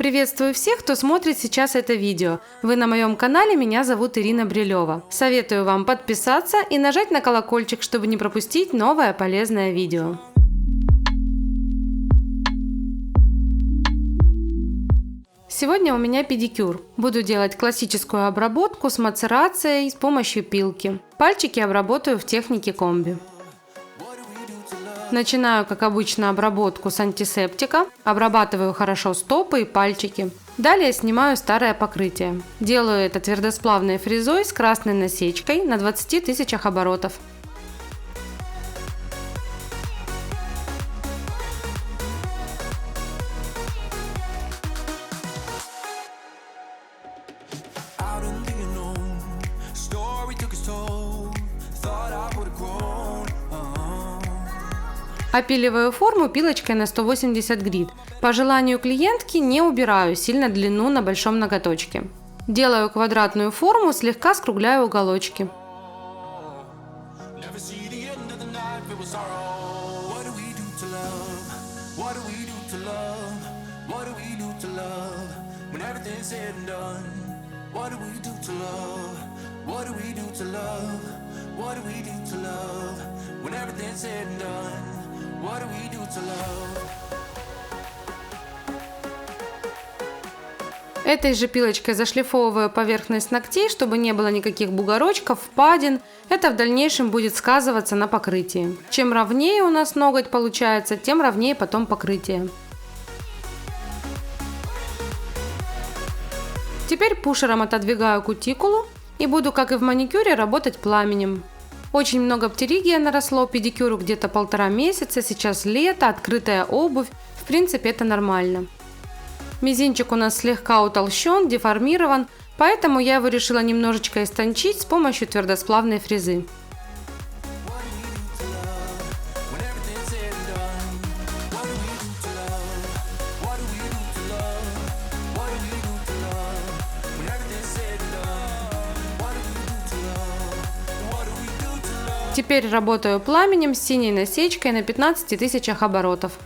Приветствую всех, кто смотрит сейчас это видео. Вы на моем канале, меня зовут Ирина Брилева. Советую вам подписаться и нажать на колокольчик, чтобы не пропустить новое полезное видео. Сегодня у меня педикюр. Буду делать классическую обработку с мацерацией с помощью пилки. Пальчики обработаю в технике комби. Начинаю, как обычно, обработку с антисептика. Обрабатываю хорошо стопы и пальчики. Далее снимаю старое покрытие. Делаю это твердосплавной фрезой с красной насечкой на 20 тысячах оборотов. Опиливаю форму пилочкой на 180 грит. По желанию клиентки не убираю сильно длину на большом ноготочке. Делаю квадратную форму, слегка скругляю уголочки. Этой же пилочкой зашлифовываю поверхность ногтей, чтобы не было никаких бугорочков, впадин. Это в дальнейшем будет сказываться на покрытии. Чем ровнее у нас ноготь получается, тем ровнее потом покрытие. Теперь пушером отодвигаю кутикулу и буду, как и в маникюре, работать пламенем. Очень много птеригия наросло, педикюру где-то 1,5 месяца, сейчас лето, открытая обувь, в принципе это нормально. Мизинчик у нас слегка утолщен, деформирован, поэтому я его решила немножечко истончить с помощью твердосплавной фрезы. Теперь работаю пламенем с синей насечкой на 15 тысячах оборотов.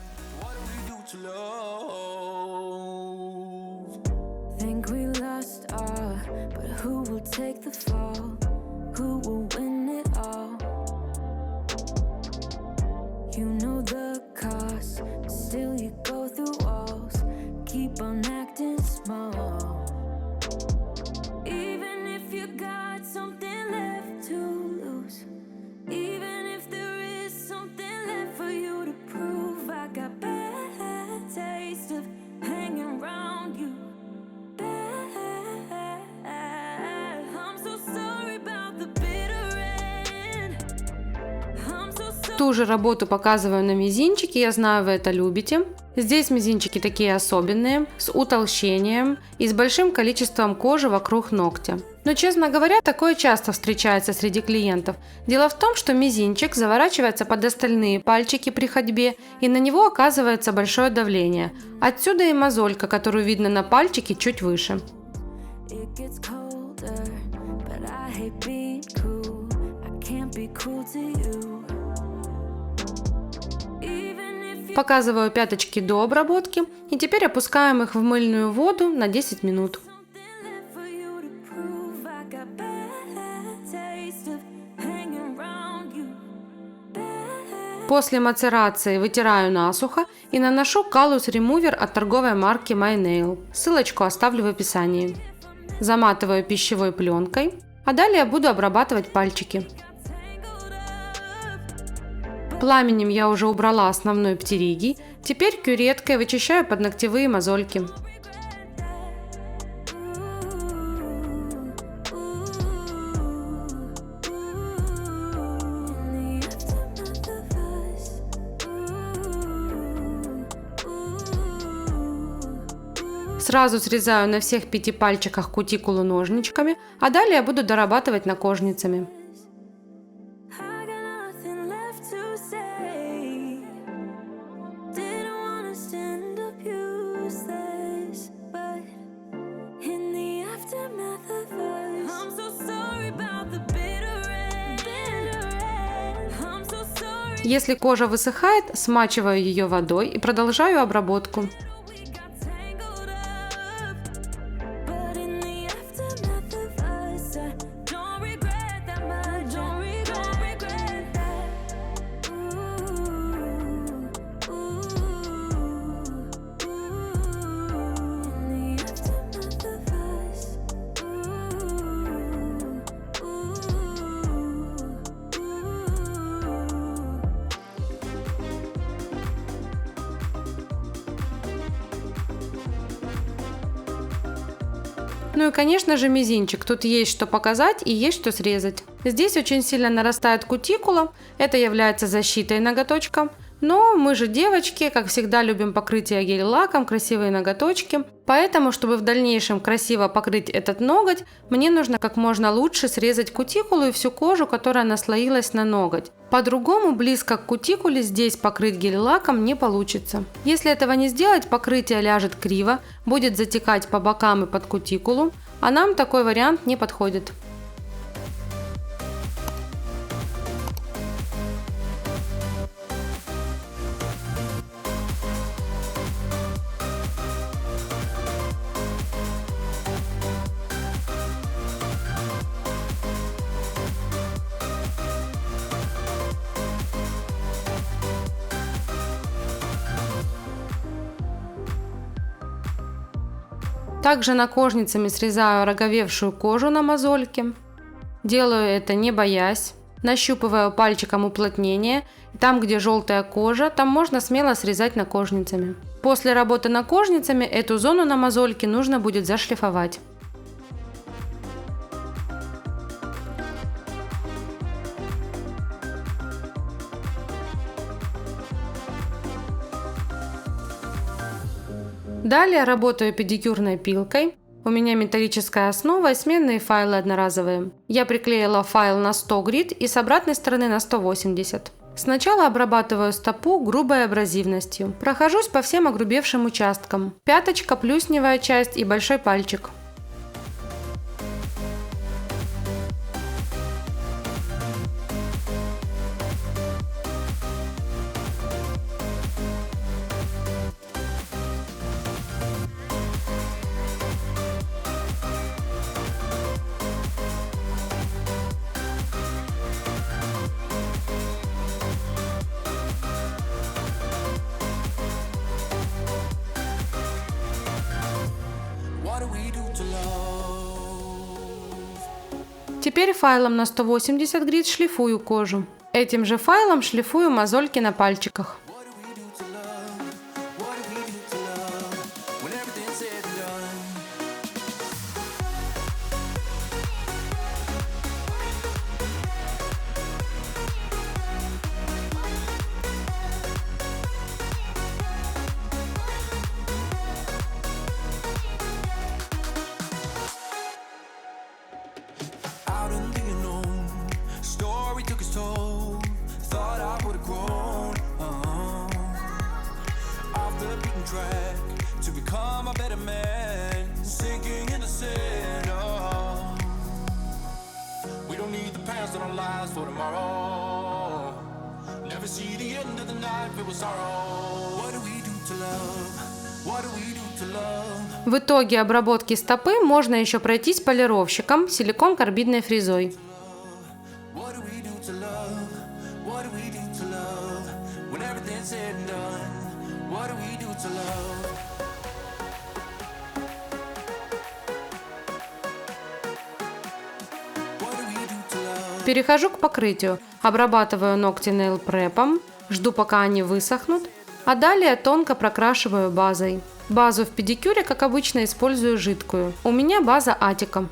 Ту же работу показываю на мизинчике, я знаю, вы это любите. Здесь мизинчики такие особенные, с утолщением и с большим количеством кожи вокруг ногтя. Но, честно говоря, такое часто встречается среди клиентов. Дело в том, что мизинчик заворачивается под остальные пальчики при ходьбе, и на него оказывается большое давление. Отсюда и мозолька, которую видно на пальчике чуть выше. Показываю пяточки до обработки и теперь опускаем их в мыльную воду на 10 минут. После мацерации вытираю насухо и наношу Callus Remover от торговой марки My Nail. Ссылочку оставлю в описании. Заматываю пищевой пленкой, а далее буду обрабатывать пальчики. Пламенем я уже убрала основной птеригий, теперь кюреткой вычищаю подногтевые мозольки. Сразу срезаю на всех 5 пальчиках кутикулу ножничками, а далее буду дорабатывать накожницами. Если кожа высыхает, смачиваю ее водой и продолжаю обработку. Ну и конечно же мизинчик, тут есть что показать и есть что срезать. Здесь очень сильно нарастает кутикула, это является защитой ноготочка. Но мы же девочки, как всегда любим покрытие гель-лаком, красивые ноготочки. Поэтому, чтобы в дальнейшем красиво покрыть этот ноготь, мне нужно как можно лучше срезать кутикулу и всю кожу, которая наслоилась на ноготь. По-другому близко к кутикуле здесь покрыть гель-лаком не получится. Если этого не сделать, покрытие ляжет криво, будет затекать по бокам и под кутикулу, а нам такой вариант не подходит. Также ножницами срезаю роговевшую кожу на мозольке. Делаю это не боясь. Нащупываю пальчиком уплотнение. Там, где желтая кожа, там можно смело срезать ножницами. После работы ножницами эту зону на мозольке нужно будет зашлифовать. Далее работаю педикюрной пилкой. У меня металлическая основа и сменные файлы одноразовые. Я приклеила файл на 100 грит и с обратной стороны на 180. Сначала обрабатываю стопу грубой абразивностью. Прохожусь по всем огрубевшим участкам. Пяточка, плюсневая часть и большой пальчик. Теперь файлом на 180 грит шлифую кожу. Этим же файлом шлифую мозольки на пальчиках. To become a better man, sinking in the center. We don't need the past in our lives for tomorrow. Never see the end of the night filled with sorrow. What do we do to love? What do we do to love? В итоге обработки стопы можно еще пройтись полировщиком силикон-карбидной фрезой. What do we do to love? What do we do to love? When everything's said and done, what do we do to love? Перехожу к покрытию. Обрабатываю ногти Nail Prep'ом, жду пока они высохнут, а далее тонко прокрашиваю базой. Базу в педикюре, как обычно, использую жидкую. У меня база Атика.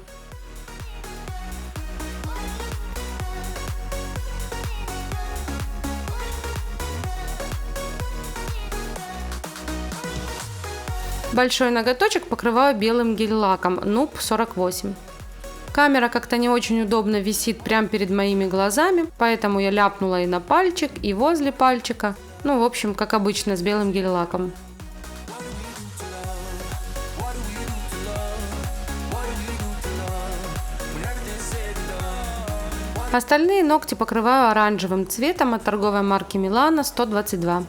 Большой ноготочек покрываю белым гель-лаком Noob 48. Камера как-то не очень удобно висит прямо перед моими глазами, поэтому я ляпнула и на пальчик, и возле пальчика. Ну, в общем, как обычно, с белым гель-лаком. Остальные ногти покрываю оранжевым цветом от торговой марки Milano 122.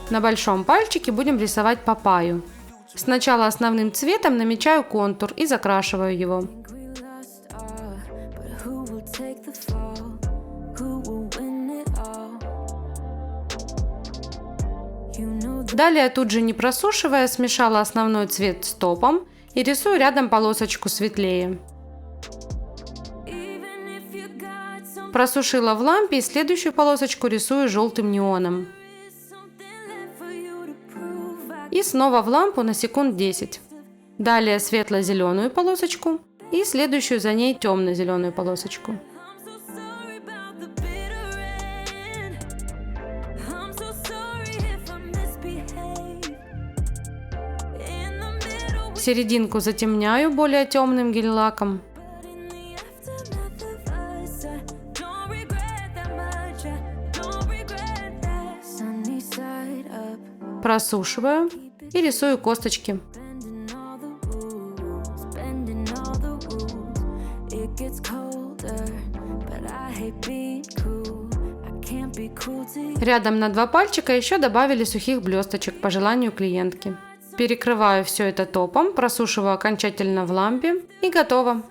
На большом пальчике будем рисовать папайю. Сначала основным цветом намечаю контур и закрашиваю его. Далее, тут же не просушивая, смешала основной цвет с топом и рисую рядом полосочку светлее. Просушила в лампе и следующую полосочку рисую желтым неоном. И снова в лампу на секунд 10. далее светло-зеленую полосочку и следующую за ней темно-зеленую полосочку. Серединку затемняю более темным гель-лаком. Просушиваю и рисую косточки. Рядом на 2 пальчика еще добавили сухих блесточек по желанию клиентки. Перекрываю все это топом, просушиваю окончательно в лампе и готово.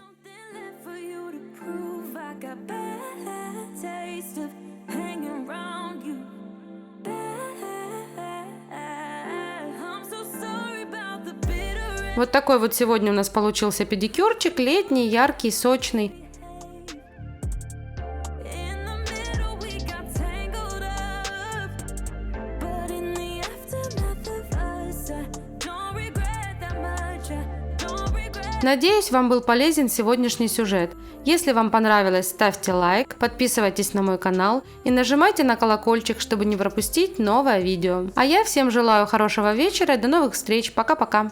Вот такой вот сегодня у нас получился педикюрчик, летний, яркий, сочный. Надеюсь, вам был полезен сегодняшний сюжет. Если вам понравилось, ставьте лайк, подписывайтесь на мой канал и нажимайте на колокольчик, чтобы не пропустить новое видео. А я всем желаю хорошего вечера и до новых встреч. Пока-пока.